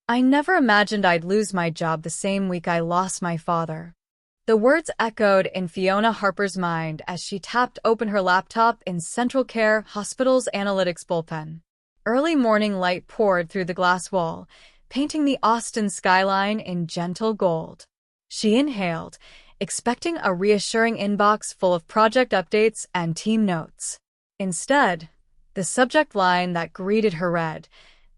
I never imagined I'd lose my job the same week I lost my father. The words echoed in Fiona Harper's mind as she tapped open her laptop in Central Care Hospital's analytics bullpen. Early morning light poured through the glass wall, painting the Austin skyline in gentle gold. She inhaled, expecting a reassuring inbox full of project updates and team notes. Instead, the subject line that greeted her read,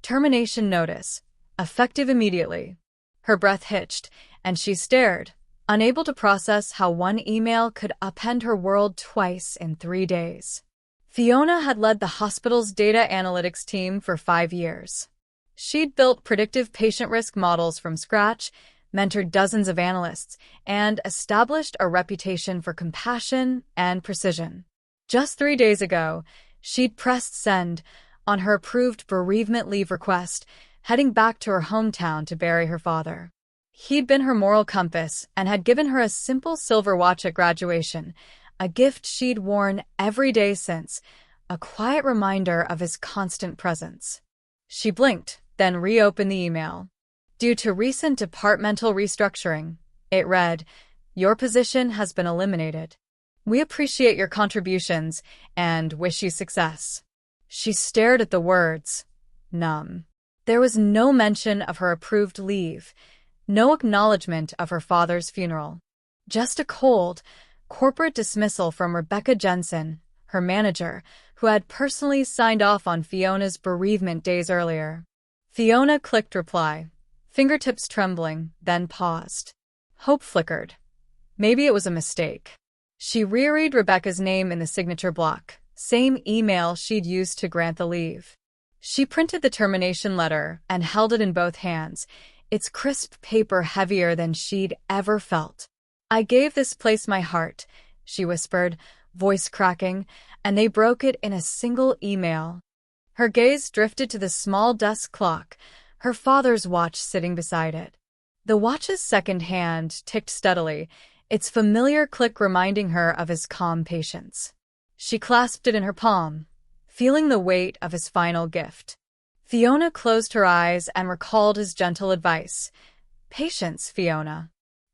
"Termination notice, effective immediately." Her breath hitched, and she stared, unable to process how one email could upend her world twice in 3 days. Fiona had led the hospital's data analytics team for 5 years. She'd built predictive patient risk models from scratch, mentored dozens of analysts, and established a reputation for compassion and precision. Just 3 days ago, she'd pressed send on her approved bereavement leave request, heading back to her hometown to bury her father. He'd been her moral compass and had given her a simple silver watch at graduation, a gift she'd worn every day since, a quiet reminder of his constant presence. She blinked, then reopened the email. Due to recent departmental restructuring, it read, "Your position has been eliminated. We appreciate your contributions and wish you success." She stared at the words, numb. There was no mention of her approved leave, no acknowledgement of her father's funeral. Just a cold, corporate dismissal from Rebecca Jensen, her manager, who had personally signed off on Fiona's bereavement days earlier. Fiona clicked reply, fingertips trembling, then paused. Hope flickered. Maybe it was a mistake. She reread Rebecca's name in the signature block, same email she'd used to grant the leave. She printed the termination letter and held it in both hands, its crisp paper heavier than she'd ever felt. "I gave this place my heart," she whispered, voice cracking, and they broke it in a single email. Her gaze drifted to the small desk clock, her father's watch sitting beside it. The watch's second hand ticked steadily, its familiar click reminding her of his calm patience. She clasped it in her palm, feeling the weight of his final gift. Fiona closed her eyes and recalled his gentle advice. "Patience, Fiona.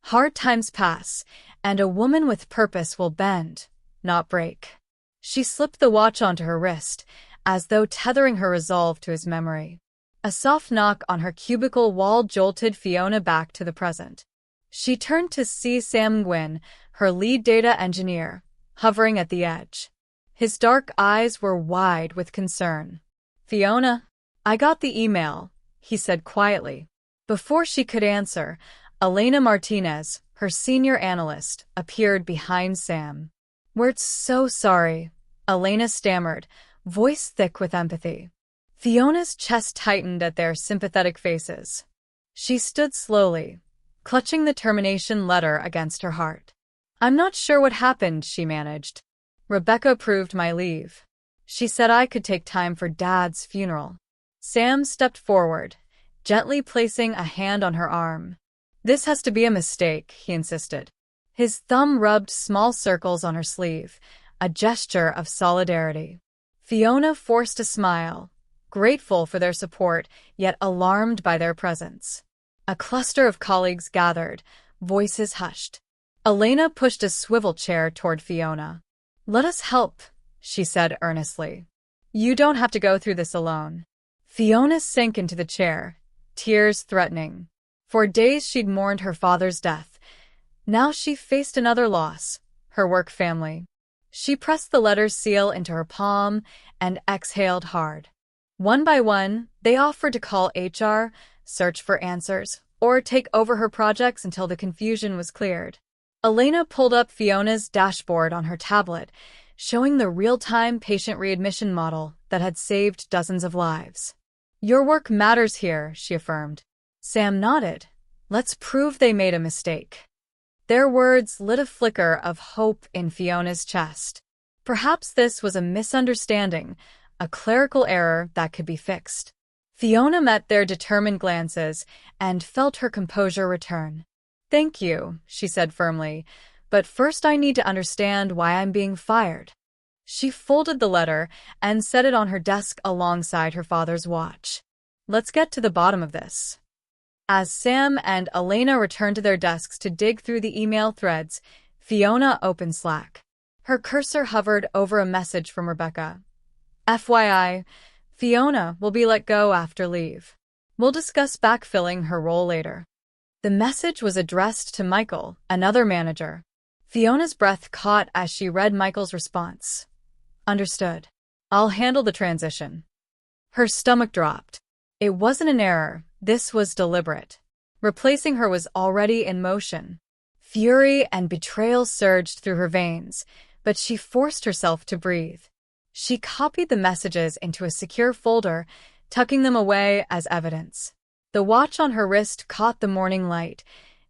Hard times pass, and a woman with purpose will bend, not break." She slipped the watch onto her wrist, as though tethering her resolve to his memory. A soft knock on her cubicle wall jolted Fiona back to the present. She turned to see Sam Nguyen, her lead data engineer, hovering at the edge. His dark eyes were wide with concern. "Fiona, I got the email," he said quietly. Before she could answer, Elena Martinez, her senior analyst, appeared behind Sam. "We're so sorry," Elena stammered, voice thick with empathy. Fiona's chest tightened at their sympathetic faces. She stood slowly, clutching the termination letter against her heart. "I'm not sure what happened," she managed. "Rebecca approved my leave. She said I could take time for Dad's funeral." Sam stepped forward, gently placing a hand on her arm. "This has to be a mistake," he insisted. His thumb rubbed small circles on her sleeve, a gesture of solidarity. Fiona forced a smile, grateful for their support, yet alarmed by their presence. A cluster of colleagues gathered, voices hushed. Elena pushed a swivel chair toward Fiona. "Let us help," she said earnestly. "You don't have to go through this alone." Fiona sank into the chair, tears threatening. For days she'd mourned her father's death. Now she faced another loss, her work family. She pressed the letter's seal into her palm and exhaled hard. One by one, they offered to call HR, search for answers, or take over her projects until the confusion was cleared. Elena pulled up Fiona's dashboard on her tablet, showing the real-time patient readmission model that had saved dozens of lives. "Your work matters here," she affirmed. Sam nodded. "Let's prove they made a mistake." Their words lit a flicker of hope in Fiona's chest. Perhaps this was a misunderstanding, a clerical error that could be fixed. Fiona met their determined glances and felt her composure return. "Thank you," she said firmly, "but first I need to understand why I'm being fired." She folded the letter and set it on her desk alongside her father's watch. "Let's get to the bottom of this." As Sam and Elena returned to their desks to dig through the email threads, Fiona opened Slack. Her cursor hovered over a message from Rebecca. FYI, Fiona will be let go after leave. We'll discuss backfilling her role later. The message was addressed to Michael, another manager. Fiona's breath caught as she read Michael's response. Understood. I'll handle the transition. Her stomach dropped. It wasn't an error, this was deliberate. Replacing her was already in motion. Fury and betrayal surged through her veins, but she forced herself to breathe. She copied the messages into a secure folder, tucking them away as evidence. The watch on her wrist caught the morning light,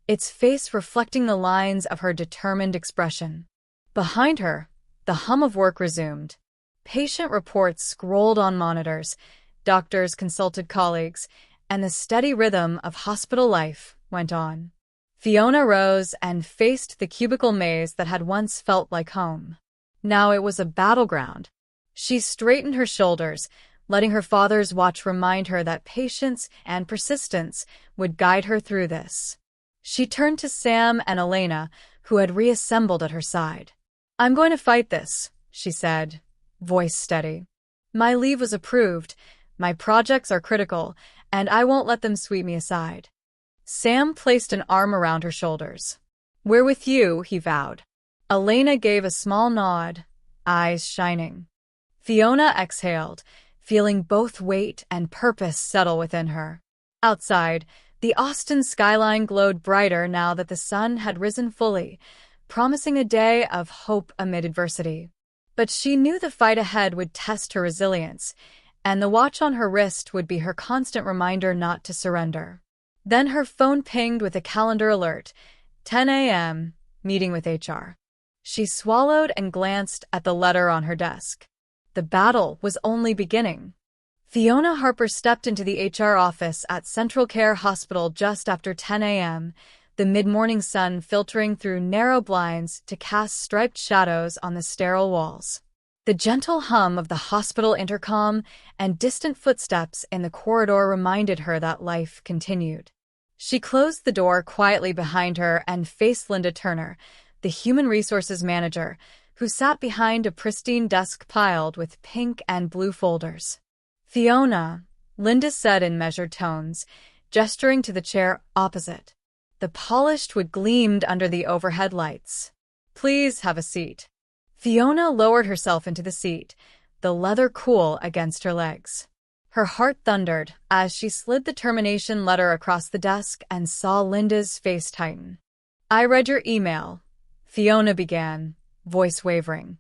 its face reflecting the lines of her determined expression. Behind her, the hum of work resumed. Patient reports scrolled on monitors, doctors consulted colleagues, and the steady rhythm of hospital life went on. Fiona rose and faced the cubicle maze that had once felt like home. Now it was a battleground. She straightened her shoulders, letting her father's watch remind her that patience and persistence would guide her through this. She turned to Sam and Elena, who had reassembled at her side. I'm going to fight this, she said, voice steady. My leave was approved, my projects are critical, and I won't let them sweep me aside. Sam placed an arm around her shoulders. We're with you, he vowed. Elena gave a small nod, eyes shining. Fiona exhaled, feeling both weight and purpose settle within her. Outside, the Austin skyline glowed brighter now that the sun had risen fully, promising a day of hope amid adversity. But she knew the fight ahead would test her resilience, and the watch on her wrist would be her constant reminder not to surrender. Then her phone pinged with a calendar alert, 10 a.m., meeting with HR. She swallowed and glanced at the letter on her desk. The battle was only beginning. Fiona Harper stepped into the HR office at Central Care Hospital just after 10 a.m., the mid-morning sun filtering through narrow blinds to cast striped shadows on the sterile walls. The gentle hum of the hospital intercom and distant footsteps in the corridor reminded her that life continued. She closed the door quietly behind her and faced Linda Turner, the human resources manager, who sat behind a pristine desk piled with pink and blue folders. Fiona, Linda said in measured tones, gesturing to the chair opposite. The polished wood gleamed under the overhead lights. Please have a seat. Fiona lowered herself into the seat, the leather cool against her legs. Her heart thundered as she slid the termination letter across the desk and saw Linda's face tighten. I read your email, Fiona began, voice wavering.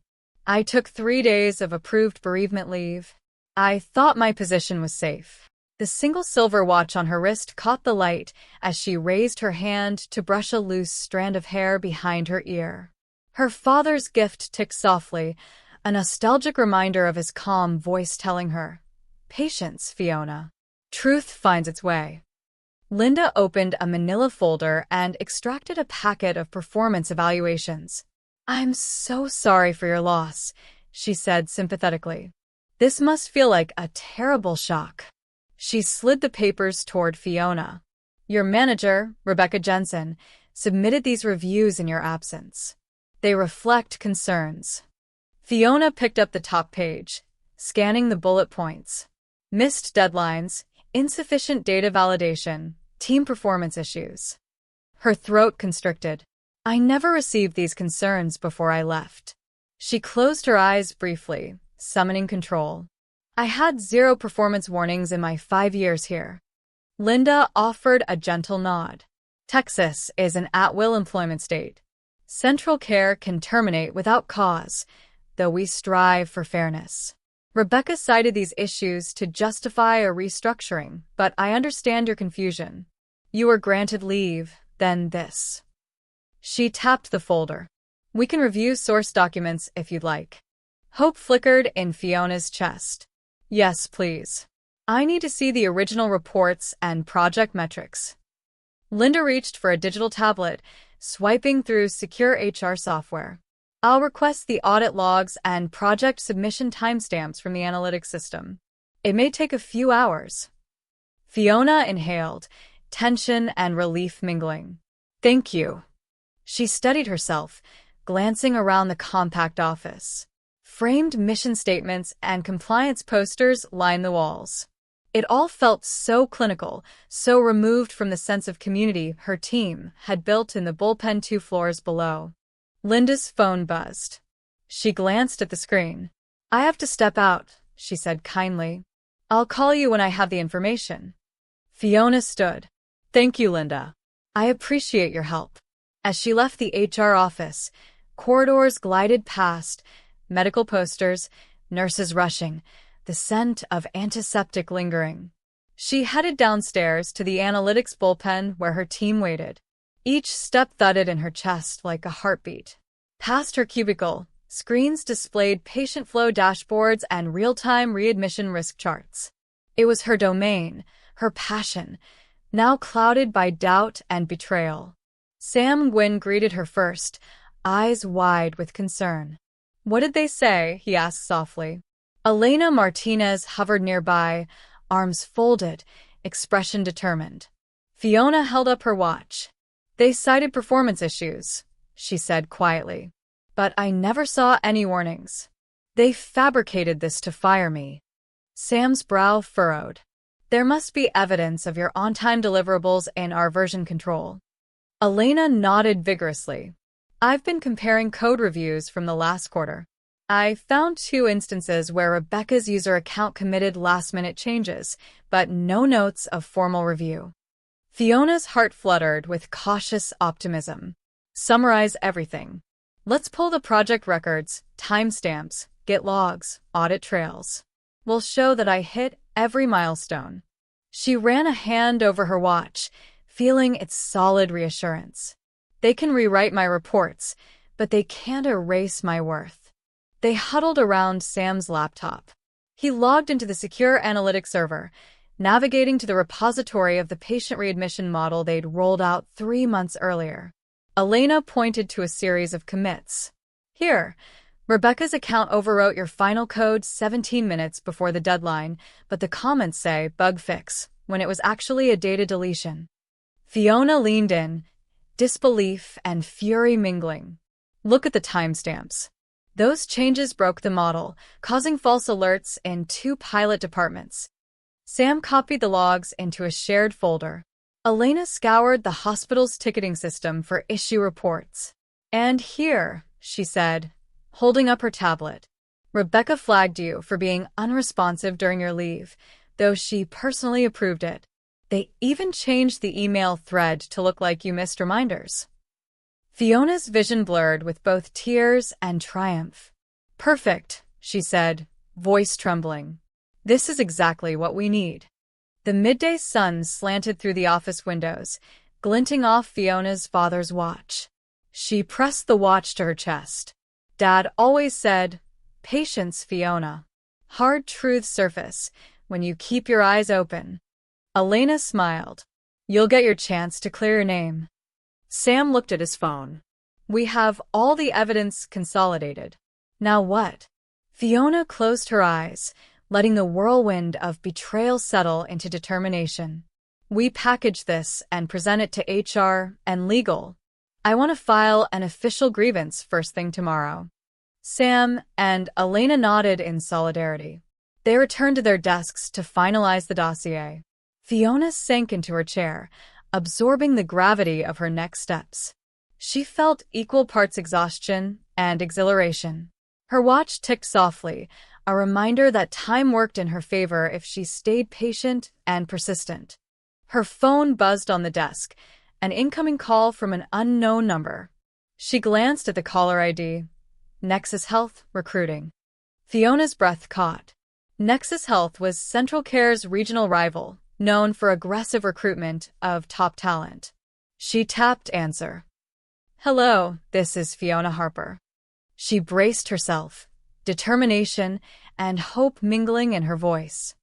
I took 3 days of approved bereavement leave. I thought my position was safe. The single silver watch on her wrist caught the light as she raised her hand to brush a loose strand of hair behind her ear. Her father's gift ticked softly, a nostalgic reminder of his calm voice telling her, Patience, Fiona. Truth finds its way. Linda opened a manila folder and extracted a packet of performance evaluations. I'm so sorry for your loss, she said sympathetically. This must feel like a terrible shock. She slid the papers toward Fiona. Your manager, Rebecca Jensen, submitted these reviews in your absence. They reflect concerns. Fiona picked up the top page, scanning the bullet points. Missed deadlines, insufficient data validation, team performance issues. Her throat constricted. I never received these concerns before I left. She closed her eyes briefly, summoning control. I had 0 performance warnings in my 5 years here. Linda offered a gentle nod. Texas is an at-will employment state. Central Care can terminate without cause, though we strive for fairness. Rebecca cited these issues to justify a restructuring, but I understand your confusion. You were granted leave, then this. She tapped the folder. We can review source documents if you'd like. Hope flickered in Fiona's chest. Yes, please. I need to see the original reports and project metrics. Linda reached for a digital tablet, swiping through secure HR software. I'll request the audit logs and project submission timestamps from the analytics system. It may take a few hours. Fiona inhaled, tension and relief mingling. "Thank you." She steadied herself, glancing around the compact office. Framed mission statements and compliance posters lined the walls. It all felt so clinical, so removed from the sense of community her team had built in the bullpen 2 floors below. Linda's phone buzzed. She glanced at the screen. "I have to step out," she said kindly. "I'll call you when I have the information." Fiona stood. "Thank you, Linda. I appreciate your help." As she left the HR office, corridors glided past, medical posters, nurses rushing, the scent of antiseptic lingering. She headed downstairs to the analytics bullpen where her team waited. Each step thudded in her chest like a heartbeat. Past her cubicle, screens displayed patient flow dashboards and real-time readmission risk charts. It was her domain, her passion, now clouded by doubt and betrayal. Sam Gwynn greeted her first, eyes wide with concern. "What did they say?" he asked softly. Elena Martinez hovered nearby, arms folded, expression determined. Fiona held up her watch. "They cited performance issues," she said quietly. "But I never saw any warnings. They fabricated this to fire me." Sam's brow furrowed. "There must be evidence of your on-time deliverables in our version control." Elena nodded vigorously. "I've been comparing code reviews from the last quarter. I found 2 instances where Rebecca's user account committed last-minute changes, but no notes of formal review." Fiona's heart fluttered with cautious optimism. "Summarize everything. Let's pull the project records, timestamps, Git logs, audit trails. We'll show that I hit every milestone." She ran a hand over her watch, feeling its solid reassurance. "They can rewrite my reports, but they can't erase my worth." They huddled around Sam's laptop. He logged into the secure analytics server, navigating to the repository of the patient readmission model they'd rolled out 3 months earlier. Elena pointed to a series of commits. "Here, Rebecca's account overwrote your final code 17 minutes before the deadline, but the comments say bug fix, when it was actually a data deletion." Fiona leaned in, disbelief and fury mingling. "Look at the timestamps. Those changes broke the model, causing false alerts in 2 pilot departments." Sam copied the logs into a shared folder. Elena scoured the hospital's ticketing system for issue reports. "And here," she said, holding up her tablet, "Rebecca flagged you for being unresponsive during your leave, though she personally approved it. They even changed the email thread to look like you missed reminders." Fiona's vision blurred with both tears and triumph. "Perfect," she said, voice trembling. "This is exactly what we need." The midday sun slanted through the office windows, glinting off Fiona's father's watch. She pressed the watch to her chest. "Dad always said, 'Patience, Fiona. Hard truths surface when you keep your eyes open.'" Elena smiled. "You'll get your chance to clear your name." Sam looked at his phone. "We have all the evidence consolidated. Now what?" Fiona closed her eyes, letting the whirlwind of betrayal settle into determination. "We package this and present it to HR and legal. I want to file an official grievance first thing tomorrow." Sam and Elena nodded in solidarity. They returned to their desks to finalize the dossier. Fiona sank into her chair, absorbing the gravity of her next steps. She felt equal parts exhaustion and exhilaration. Her watch ticked softly, a reminder that time worked in her favor if she stayed patient and persistent. Her phone buzzed on the desk, an incoming call from an unknown number. She glanced at the caller ID. Nexus Health Recruiting. Fiona's breath caught. Nexus Health was Central Care's regional rival, known for aggressive recruitment of top talent. She tapped answer. "Hello, this is Fiona Harper." She braced herself, determination and hope mingling in her voice.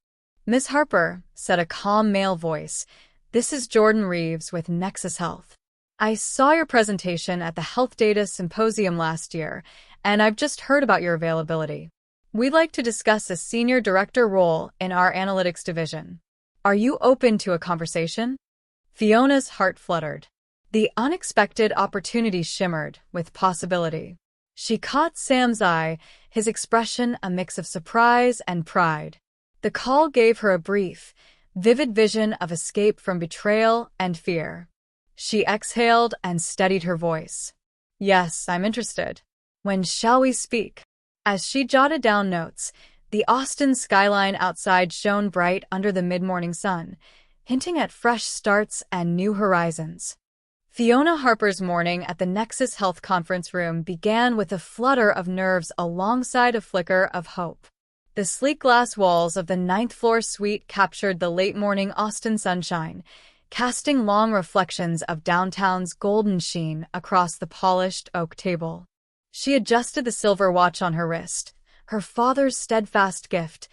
"Miss Harper," said a calm male voice, "this is Jordan Reeves with Nexus Health. I saw your presentation at the Health Data Symposium last year, and I've just heard about your availability. We'd like to discuss a senior director role in our analytics division. Are you open to a conversation?" Fiona's heart fluttered. The unexpected opportunity shimmered with possibility. She caught Sam's eye, his expression a mix of surprise and pride. The call gave her a brief, vivid vision of escape from betrayal and fear. She exhaled and steadied her voice. "Yes, I'm interested. When shall we speak?" As she jotted down notes, the Austin skyline outside shone bright under the mid-morning sun, hinting at fresh starts and new horizons. Fiona Harper's morning at the Nexus Health Conference Room began with a flutter of nerves alongside a flicker of hope. The sleek glass walls of the ninth-floor suite captured the late-morning Austin sunshine, casting long reflections of downtown's golden sheen across the polished oak table. She adjusted the silver watch on her wrist, her father's steadfast gift,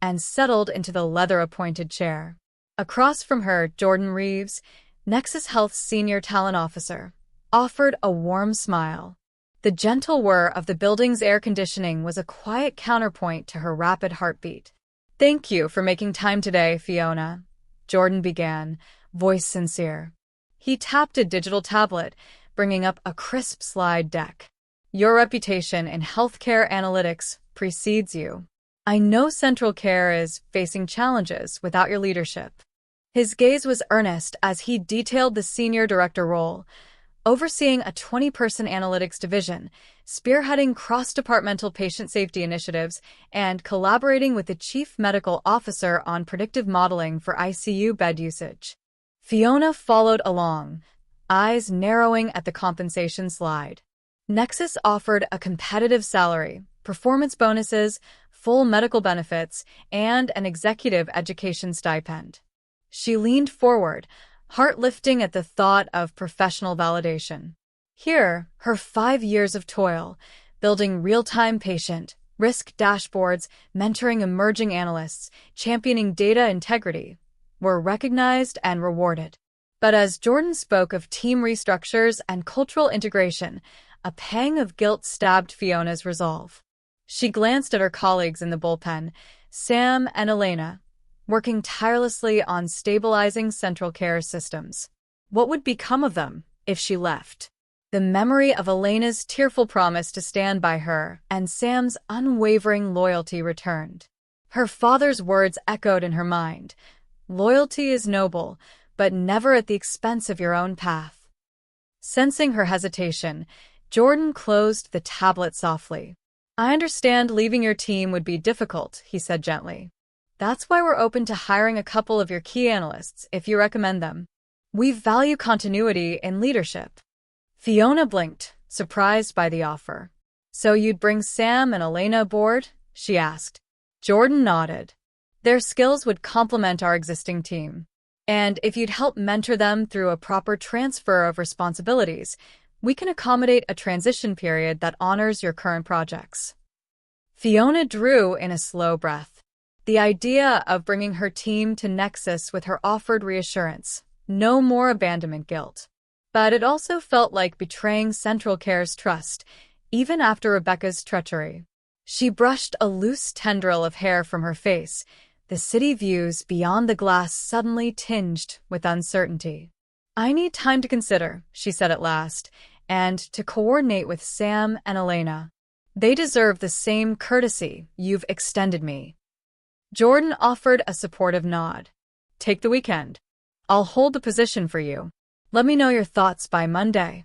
and settled into the leather-appointed chair. Across from her, Jordan Reeves, Nexus Health's senior talent officer, offered a warm smile. The gentle whir of the building's air conditioning was a quiet counterpoint to her rapid heartbeat. "Thank you for making time today, Fiona," Jordan began, voice sincere. He tapped a digital tablet, bringing up a crisp slide deck. "Your reputation in healthcare analytics precedes you. I know Central Care is facing challenges without your leadership." His gaze was earnest as he detailed the senior director role, overseeing a 20-person analytics division, spearheading cross-departmental patient safety initiatives, and collaborating with the chief medical officer on predictive modeling for ICU bed usage. Fiona followed along, eyes narrowing at the compensation slide. Nexus offered a competitive salary, performance bonuses, full medical benefits, and an executive education stipend. She leaned forward, heart lifting at the thought of professional validation. Here, her 5 years of toil, building real-time patient, risk dashboards, mentoring emerging analysts, championing data integrity, were recognized and rewarded. But as Jordan spoke of team restructures and cultural integration, a pang of guilt stabbed Fiona's resolve. She glanced at her colleagues in the bullpen, Sam and Elena, working tirelessly on stabilizing Central Care systems. What would become of them if she left? The memory of Elena's tearful promise to stand by her and Sam's unwavering loyalty returned. Her father's words echoed in her mind. "Loyalty is noble, but never at the expense of your own path." Sensing her hesitation, Jordan closed the tablet softly. "I understand leaving your team would be difficult," he said gently. "That's why we're open to hiring a couple of your key analysts if you recommend them. We value continuity in leadership." Fiona blinked, surprised by the offer. "So you'd bring Sam and Elena aboard?" she asked. Jordan nodded. "Their skills would complement our existing team. And if you'd help mentor them through a proper transfer of responsibilities, we can accommodate a transition period that honors your current projects." Fiona drew in a slow breath. The idea of bringing her team to Nexus with her offered reassurance, no more abandonment guilt. But it also felt like betraying Central Care's trust, even after Rebecca's treachery. She brushed a loose tendril of hair from her face, the city views beyond the glass suddenly tinged with uncertainty. "I need time to consider," she said at last, "and to coordinate with Sam and Elena. They deserve the same courtesy you've extended me." Jordan offered a supportive nod. "Take the weekend. I'll hold the position for you. Let me know your thoughts by Monday."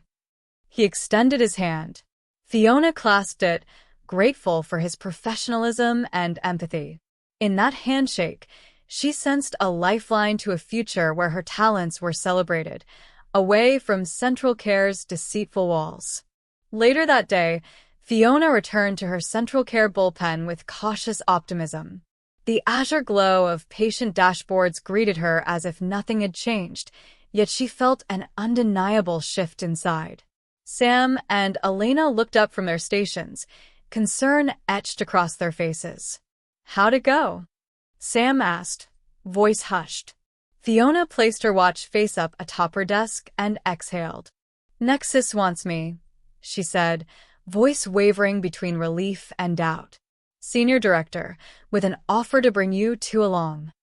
He extended his hand. Fiona clasped it, grateful for his professionalism and empathy. In that handshake, she sensed a lifeline to a future where her talents were celebrated, away from Central Care's deceitful walls. Later that day, Fiona returned to her Central Care bullpen with cautious optimism. The azure glow of patient dashboards greeted her as if nothing had changed, yet she felt an undeniable shift inside. Sam and Elena looked up from their stations, concern etched across their faces. "How'd it go?" Sam asked, voice hushed. Fiona placed her watch face up atop her desk and exhaled. "Nexus wants me," she said, voice wavering between relief and doubt. "Senior Director, with an offer to bring you two along."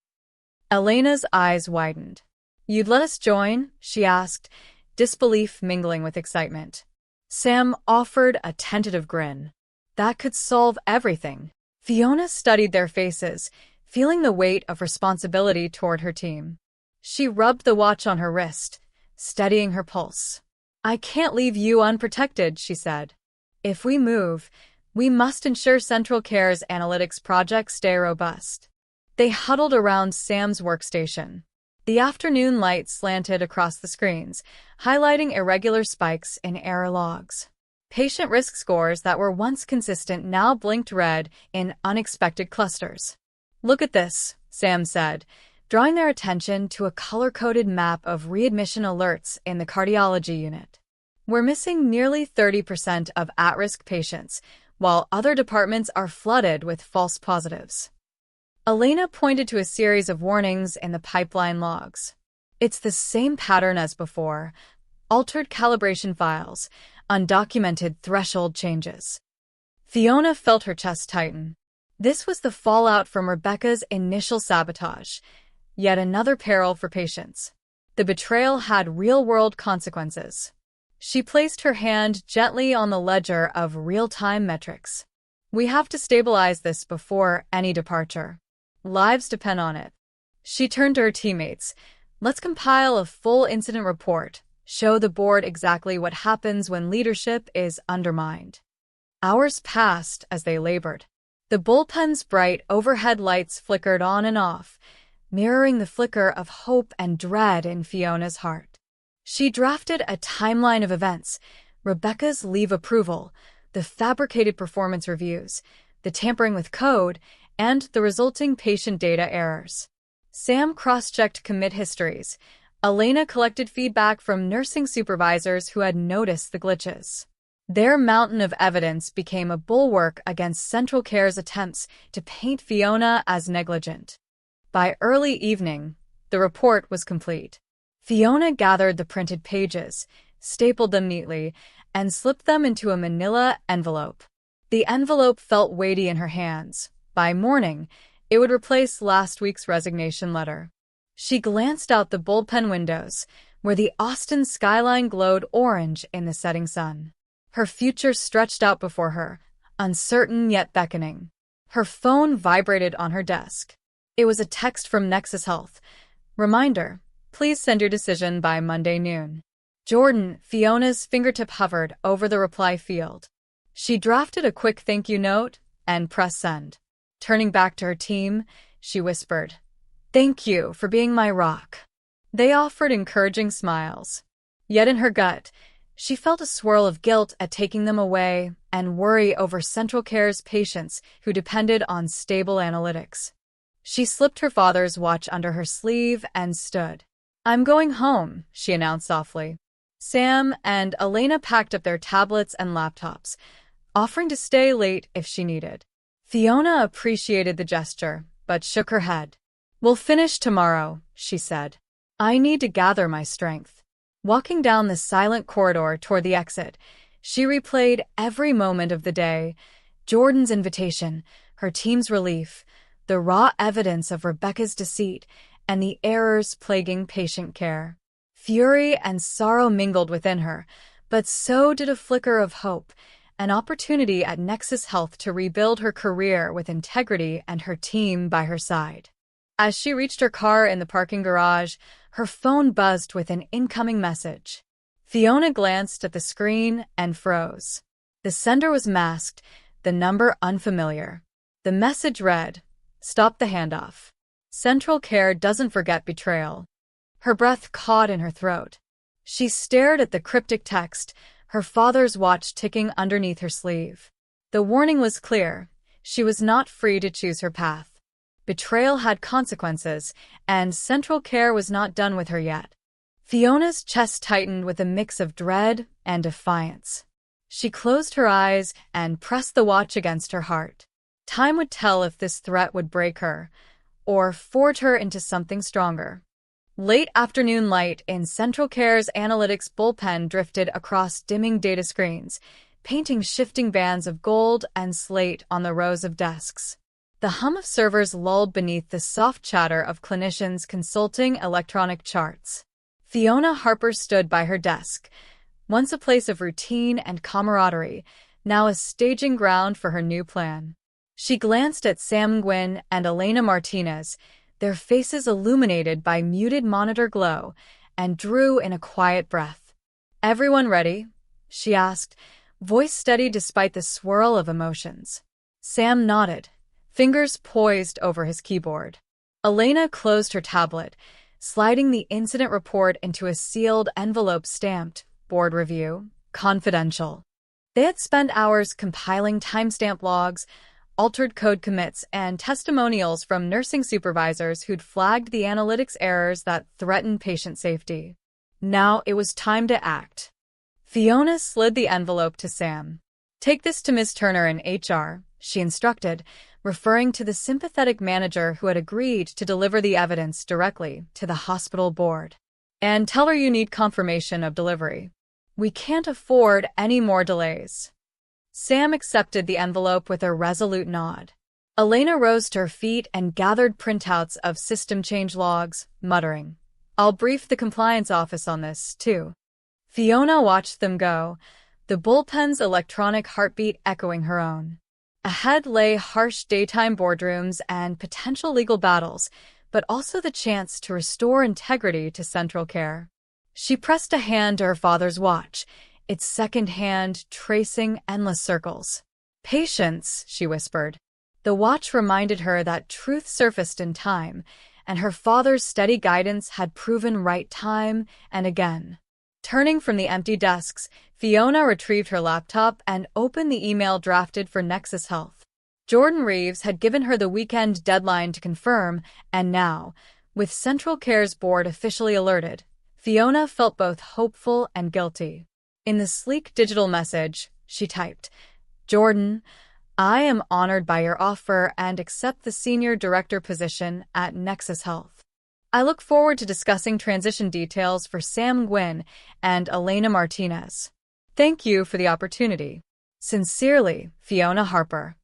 Elena's eyes widened. "You'd let us join?" she asked, disbelief mingling with excitement. Sam offered a tentative grin. That could solve everything. Fiona studied their faces, feeling the weight of responsibility toward her team. She rubbed the watch on her wrist, steadying her pulse. "I can't leave you unprotected," she said. "If we move, we must ensure Central Care's analytics projects stay robust." They huddled around Sam's workstation. The afternoon light slanted across the screens, highlighting irregular spikes in error logs. Patient risk scores that were once consistent now blinked red in unexpected clusters. "Look at this," Sam said, drawing their attention to a color-coded map of readmission alerts in the cardiology unit. "We're missing nearly 30% of at-risk patients, while other departments are flooded with false positives." Elena pointed to a series of warnings in the pipeline logs. "It's the same pattern as before: altered calibration files, undocumented threshold changes." Fiona felt her chest tighten. This was the fallout from Rebecca's initial sabotage, yet another peril for patients. The betrayal had real-world consequences. She placed her hand gently on the ledger of real-time metrics. "We have to stabilize this before any departure. Lives depend on it." She turned to her teammates. "Let's compile a full incident report, show the board exactly what happens when leadership is undermined." Hours passed as they labored. The bullpen's bright overhead lights flickered on and off, mirroring the flicker of hope and dread in Fiona's heart. She drafted a timeline of events: Rebecca's leave approval, the fabricated performance reviews, the tampering with code, and the resulting patient data errors. Sam cross-checked commit histories. Elena collected feedback from nursing supervisors who had noticed the glitches. Their mountain of evidence became a bulwark against Central Care's attempts to paint Fiona as negligent. By early evening, the report was complete. Fiona gathered the printed pages, stapled them neatly, and slipped them into a manila envelope. The envelope felt weighty in her hands. By morning, it would replace last week's resignation letter. She glanced out the bullpen windows, where the Austin skyline glowed orange in the setting sun. Her future stretched out before her, uncertain yet beckoning. Her phone vibrated on her desk. It was a text from Nexus Health. "Reminder, please send your decision by Monday noon." "Jordan," Fiona's fingertip hovered over the reply field. She drafted a quick thank you note and pressed send. Turning back to her team, she whispered, "Thank you for being my rock." They offered encouraging smiles. Yet in her gut, she felt a swirl of guilt at taking them away and worry over Central Care's patients who depended on stable analytics. She slipped her father's watch under her sleeve and stood. "I'm going home," she announced softly. Sam and Elena packed up their tablets and laptops, offering to stay late if she needed. Fiona appreciated the gesture, but shook her head. "We'll finish tomorrow," she said. "I need to gather my strength." Walking down the silent corridor toward the exit, she replayed every moment of the day: Jordan's invitation, her team's relief, the raw evidence of Rebecca's deceit, and the errors plaguing patient care. Fury and sorrow mingled within her, but so did a flicker of hope, an opportunity at Nexus Health to rebuild her career with integrity and her team by her side. As she reached her car in the parking garage, her phone buzzed with an incoming message. Fiona glanced at the screen and froze. The sender was masked, the number unfamiliar. The message read, "Stop the handoff. Central Care doesn't forget betrayal." Her breath caught in her throat. She stared at the cryptic text, her father's watch ticking underneath her sleeve. The warning was clear: she was not free to choose her path. Betrayal had consequences, and Central Care was not done with her yet. Fiona's chest tightened with a mix of dread and defiance. She closed her eyes and pressed the watch against her heart. Time would tell if this threat would break her, or forge her into something stronger. Late afternoon light in Central Care's analytics bullpen drifted across dimming data screens, painting shifting bands of gold and slate on the rows of desks. The hum of servers lulled beneath the soft chatter of clinicians consulting electronic charts. Fiona Harper stood by her desk, once a place of routine and camaraderie, now a staging ground for her new plan. She glanced at Sam Gwynn and Elena Martinez, their faces illuminated by muted monitor glow, and drew in a quiet breath. "Everyone ready?" she asked, voice steady despite the swirl of emotions. Sam nodded, fingers poised over his keyboard. Elena closed her tablet, sliding the incident report into a sealed envelope stamped, "Board Review, Confidential." They had spent hours compiling timestamp logs, altered code commits, and testimonials from nursing supervisors who'd flagged the analytics errors that threatened patient safety. Now it was time to act. Fiona slid the envelope to Sam. "Take this to Ms. Turner in HR," she instructed, referring to the sympathetic manager who had agreed to deliver the evidence directly to the hospital board. "And tell her you need confirmation of delivery. We can't afford any more delays." Sam accepted the envelope with a resolute nod. Elena rose to her feet and gathered printouts of system change logs, muttering, "I'll brief the compliance office on this, too." Fiona watched them go, the bullpen's electronic heartbeat echoing her own. Ahead lay harsh daytime boardrooms and potential legal battles, but also the chance to restore integrity to Central Care. She pressed a hand to her father's watch, its second hand tracing endless circles. "Patience," she whispered. The watch reminded her that truth surfaced in time, and her father's steady guidance had proven right time and again. Turning from the empty desks, Fiona retrieved her laptop and opened the email drafted for Nexus Health. Jordan Reeves had given her the weekend deadline to confirm, and now, with Central Care's board officially alerted, Fiona felt both hopeful and guilty. In the sleek digital message, she typed, "Jordan, I am honored by your offer and accept the senior director position at Nexus Health. I look forward to discussing transition details for Sam Gwynn and Elena Martinez. Thank you for the opportunity. Sincerely, Fiona Harper."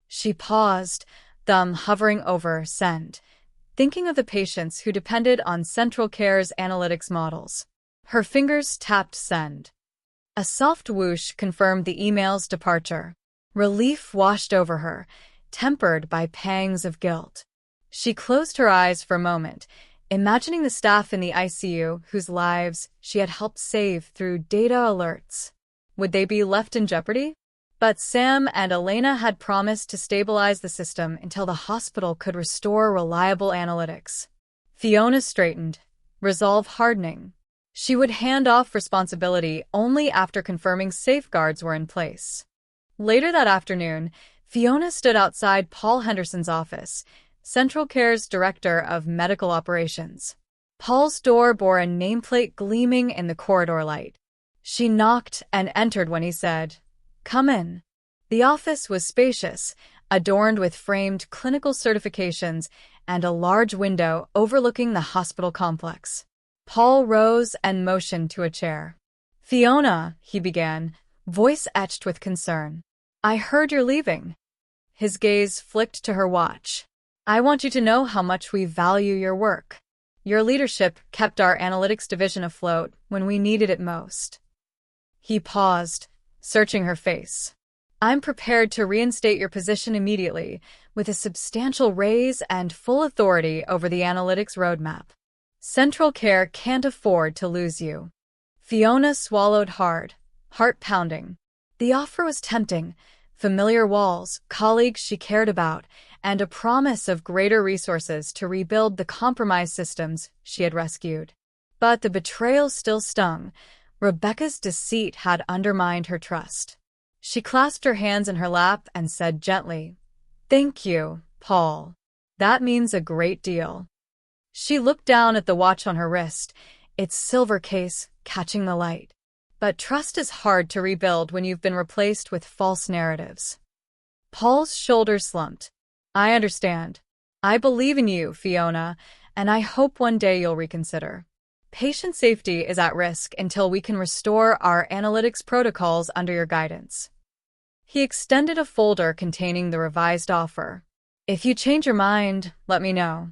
She paused, thumb hovering over send, thinking of the patients who depended on Central Care's analytics models. Her fingers tapped send. A soft whoosh confirmed the email's departure. Relief washed over her, tempered by pangs of guilt. She closed her eyes for a moment, imagining the staff in the ICU whose lives she had helped save through data alerts. Would they be left in jeopardy? But Sam and Elena had promised to stabilize the system until the hospital could restore reliable analytics. Fiona straightened, resolve hardening. She would hand off responsibility only after confirming safeguards were in place. Later that afternoon, Fiona stood outside Paul Henderson's office, Central Care's Director of Medical Operations. Paul's door bore a nameplate gleaming in the corridor light. She knocked and entered when he said, "Come in." The office was spacious, adorned with framed clinical certifications and a large window overlooking the hospital complex. Paul rose and motioned to a chair. "Fiona," he began, voice etched with concern. "I heard you're leaving." His gaze flicked to her watch. "I want you to know how much we value your work. Your leadership kept our analytics division afloat when we needed it most." He paused, searching her face. "I'm prepared to reinstate your position immediately, with a substantial raise and full authority over the analytics roadmap. Central Care can't afford to lose you." Fiona swallowed hard, heart pounding. The offer was tempting. Familiar walls, colleagues she cared about, and a promise of greater resources to rebuild the compromised systems she had rescued. But the betrayal still stung. Rebecca's deceit had undermined her trust. She clasped her hands in her lap and said gently, "Thank you, Paul. That means a great deal." She looked down at the watch on her wrist, its silver case catching the light. But trust is hard to rebuild when you've been replaced with false narratives. Paul's shoulders slumped. "I understand. I believe in you, Fiona, and I hope one day you'll reconsider. Patient safety is at risk until we can restore our analytics protocols under your guidance." He extended a folder containing the revised offer. If you change your mind, let me know.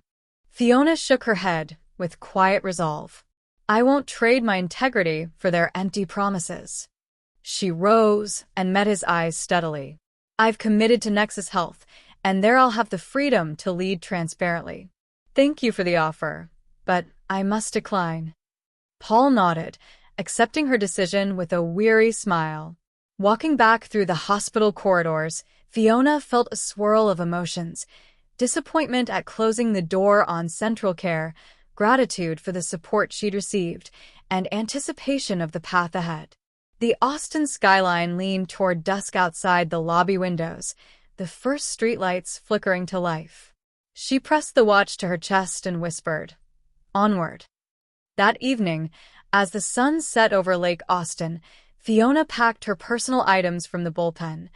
Fiona shook her head with quiet resolve. I won't trade my integrity for their empty promises. She rose and met his eyes steadily. I've committed to Nexus Health, and there I'll have the freedom to lead transparently. Thank you for the offer, but I must decline. Paul nodded, accepting her decision with a weary smile. Walking back through the hospital corridors, Fiona felt a swirl of emotions: disappointment at closing the door on Central Care, gratitude for the support she'd received, and anticipation of the path ahead. The Austin skyline leaned toward dusk outside the lobby windows, the first streetlights flickering to life. She pressed the watch to her chest and whispered, "Onward." That evening, as the sun set over Lake Austin, Fiona packed her personal items from the bullpen: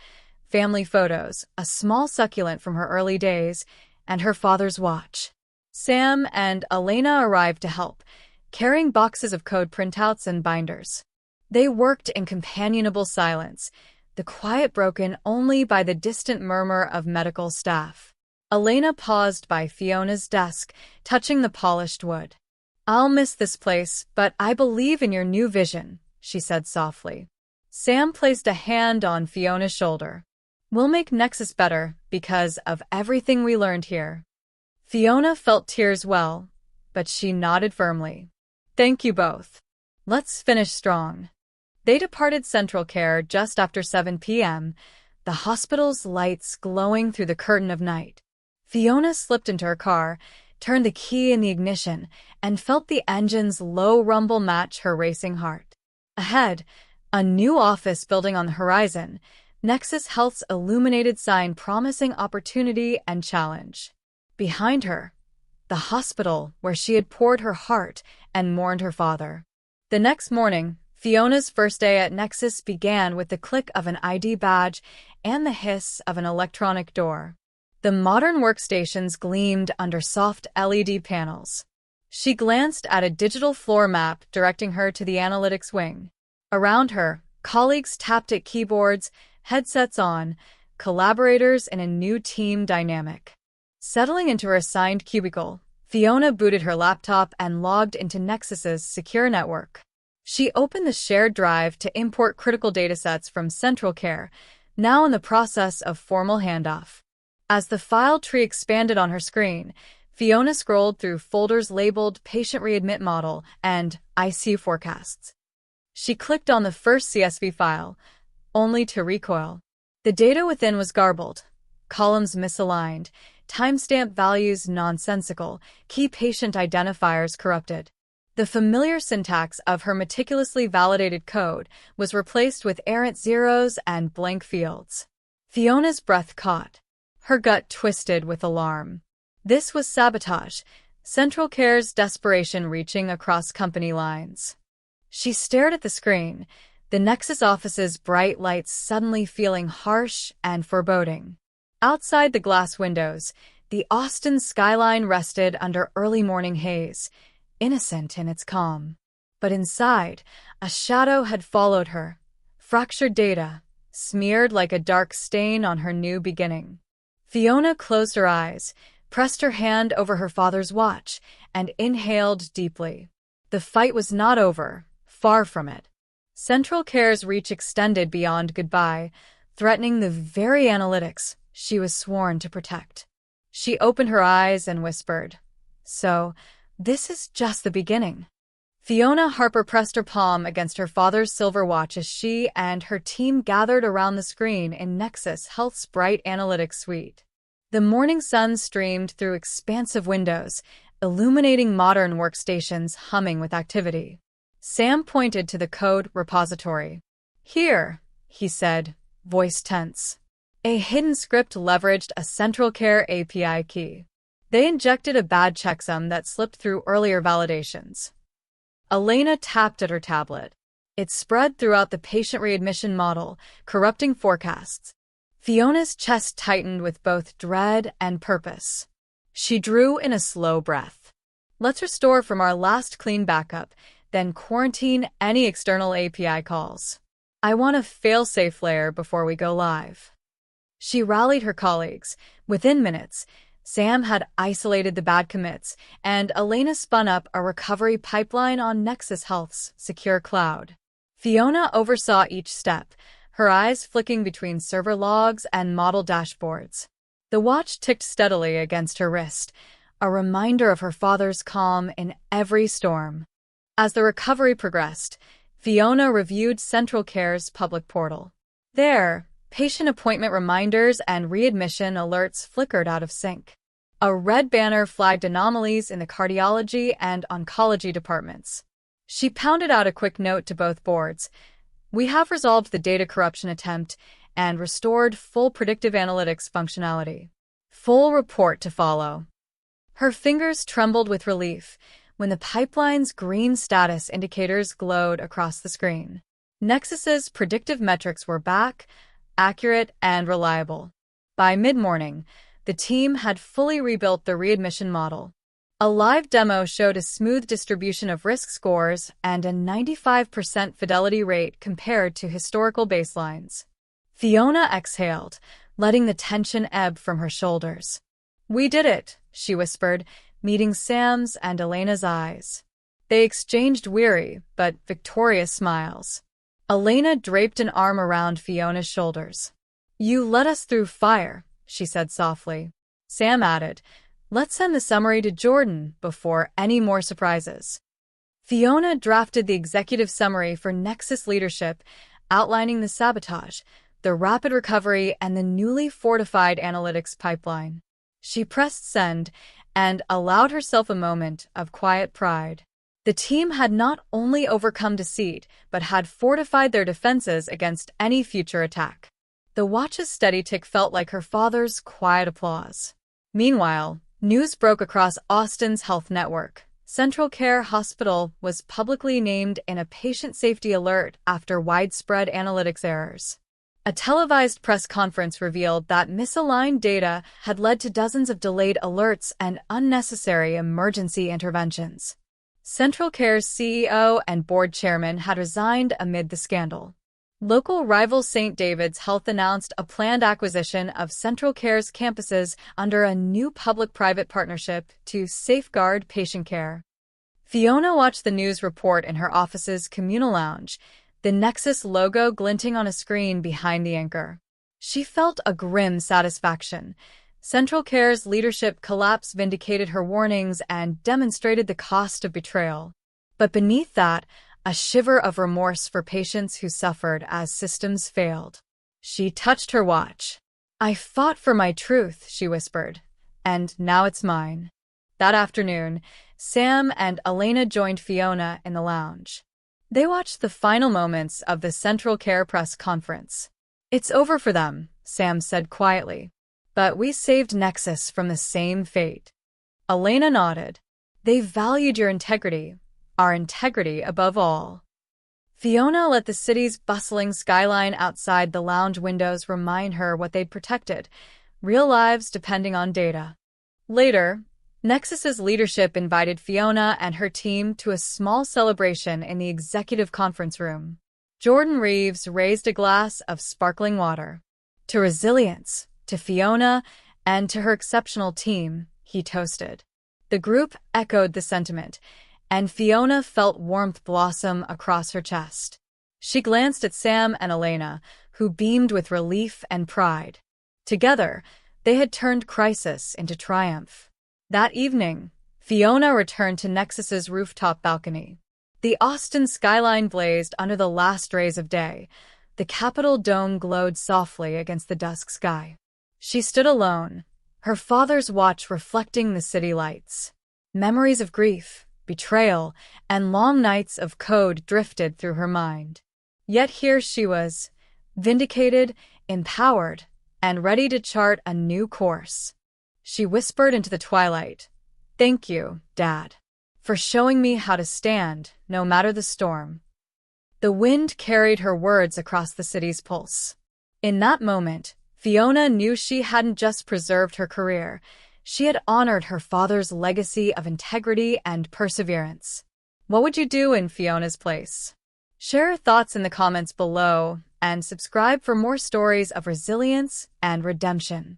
family photos, a small succulent from her early days, and her father's watch. Sam and Elena arrived to help, carrying boxes of code printouts and binders. They worked in companionable silence, the quiet broken only by the distant murmur of medical staff. Elena paused by Fiona's desk, touching the polished wood. "I'll miss this place, but I believe in your new vision," she said softly. Sam placed a hand on Fiona's shoulder. "We'll make Nexus better because of everything we learned here." Fiona felt tears well, but she nodded firmly. "Thank you both. Let's finish strong." They departed Central Care just after 7 p.m., the hospital's lights glowing through the curtain of night. Fiona slipped into her car, turned the key in the ignition, and felt the engine's low rumble match her racing heart. Ahead, a new office building on the horizon, Nexus Health's illuminated sign promising opportunity and challenge. Behind her, the hospital where she had poured her heart and mourned her father. The next morning, Fiona's first day at Nexus began with the click of an ID badge and the hiss of an electronic door. The modern workstations gleamed under soft LED panels. She glanced at a digital floor map directing her to the analytics wing. Around her, colleagues tapped at keyboards, headsets on, collaborators in a new team dynamic. Settling into her assigned cubicle, Fiona booted her laptop and logged into Nexus's secure network. She opened the shared drive to import critical datasets from Central Care, now in the process of formal handoff. As the file tree expanded on her screen, Fiona scrolled through folders labeled Patient Readmit Model and ICU Forecasts. She clicked on the first CSV file, only to recoil. The data within was garbled, columns misaligned, timestamp values nonsensical, key patient identifiers corrupted. The familiar syntax of her meticulously validated code was replaced with errant zeros and blank fields. Fiona's breath caught. Her gut twisted with alarm. This was sabotage, Central Care's desperation reaching across company lines. She stared at the screen, the Nexus office's bright lights suddenly feeling harsh and foreboding. Outside the glass windows, the Austin skyline rested under early morning haze, innocent in its calm. But inside, a shadow had followed her, fractured data, smeared like a dark stain on her new beginning. Fiona closed her eyes, pressed her hand over her father's watch, and inhaled deeply. The fight was not over, far from it. Central Care's reach extended beyond goodbye, threatening the very analytics she was sworn to protect. She opened her eyes and whispered, "So, this is just the beginning." Fiona Harper pressed her palm against her father's silver watch as she and her team gathered around the screen in Nexus Health's bright analytics suite. The morning sun streamed through expansive windows, illuminating modern workstations humming with activity. Sam pointed to the code repository. "Here," he said, voice tense. A hidden script leveraged a Central Care API key. They injected a bad checksum that slipped through earlier validations. Elena tapped at her tablet. It spread throughout the patient readmission model, corrupting forecasts. Fiona's chest tightened with both dread and purpose. She drew in a slow breath. "Let's restore from our last clean backup, then quarantine any external API calls. I want a fail-safe layer before we go live." She rallied her colleagues. Within minutes, Sam had isolated the bad commits, and Elena spun up a recovery pipeline on Nexus Health's secure cloud. Fiona oversaw each step, her eyes flicking between server logs and model dashboards. The watch ticked steadily against her wrist, a reminder of her father's calm in every storm. As the recovery progressed, Fiona reviewed Central Care's public portal. There, patient appointment reminders and readmission alerts flickered out of sync. A red banner flagged anomalies in the cardiology and oncology departments. She pounded out a quick note to both boards. We have resolved the data corruption attempt and restored full predictive analytics functionality. Full report to follow. Her fingers trembled with relief when the pipeline's green status indicators glowed across the screen. Nexus's predictive metrics were back, accurate and reliable. By mid-morning, the team had fully rebuilt the readmission model. A live demo showed a smooth distribution of risk scores and a 95% fidelity rate compared to historical baselines. Fiona exhaled, letting the tension ebb from her shoulders. We did it, she whispered, meeting Sam's and Elena's eyes. They exchanged weary but victorious smiles. Elena draped an arm around Fiona's shoulders. You led us through fire, she said softly. Sam added, let's send the summary to Jordan before any more surprises. Fiona drafted the executive summary for Nexus leadership, outlining the sabotage, the rapid recovery, and the newly fortified analytics pipeline. She pressed send and allowed herself a moment of quiet pride. The team had not only overcome deceit, but had fortified their defenses against any future attack. The watch's steady tick felt like her father's quiet applause. Meanwhile, news broke across Austin's health network. Central Care Hospital was publicly named in a patient safety alert after widespread analytics errors. A televised press conference revealed that misaligned data had led to dozens of delayed alerts and unnecessary emergency interventions. Central Care's CEO and board chairman had resigned amid the scandal. Local rival St. David's Health announced a planned acquisition of Central Care's campuses under a new public-private partnership to safeguard patient care. Fiona watched the news report in her office's communal lounge, the Nexus logo glinting on a screen behind the anchor. She felt a grim satisfaction. Central Care's leadership collapse vindicated her warnings and demonstrated the cost of betrayal. But beneath that, a shiver of remorse for patients who suffered as systems failed. She touched her watch. I fought for my truth, she whispered, and now it's mine. That afternoon, Sam and Elena joined Fiona in the lounge. They watched the final moments of the Central Care press conference. It's over for them, Sam said quietly. But we saved Nexus from the same fate. Elena nodded. They valued your integrity, our integrity above all. Fiona let the city's bustling skyline outside the lounge windows remind her what they'd protected, real lives depending on data. Later, Nexus's leadership invited Fiona and her team to a small celebration in the executive conference room. Jordan Reeves raised a glass of sparkling water. To resilience, to Fiona, and to her exceptional team, he toasted. The group echoed the sentiment, and Fiona felt warmth blossom across her chest. She glanced at Sam and Elena, who beamed with relief and pride. Together, they had turned crisis into triumph. That evening, Fiona returned to Nexus's rooftop balcony. The Austin skyline blazed under the last rays of day. The Capitol dome glowed softly against the dusk sky. She stood alone, her father's watch reflecting the city lights. Memories of grief, betrayal, and long nights of code drifted through her mind. Yet here she was, vindicated, empowered, and ready to chart a new course. She whispered into the twilight, "Thank you, Dad, for showing me how to stand, no matter the storm." The wind carried her words across the city's pulse. In that moment, Fiona knew she hadn't just preserved her career, she had honored her father's legacy of integrity and perseverance. What would you do in Fiona's place? Share your thoughts in the comments below and subscribe for more stories of resilience and redemption.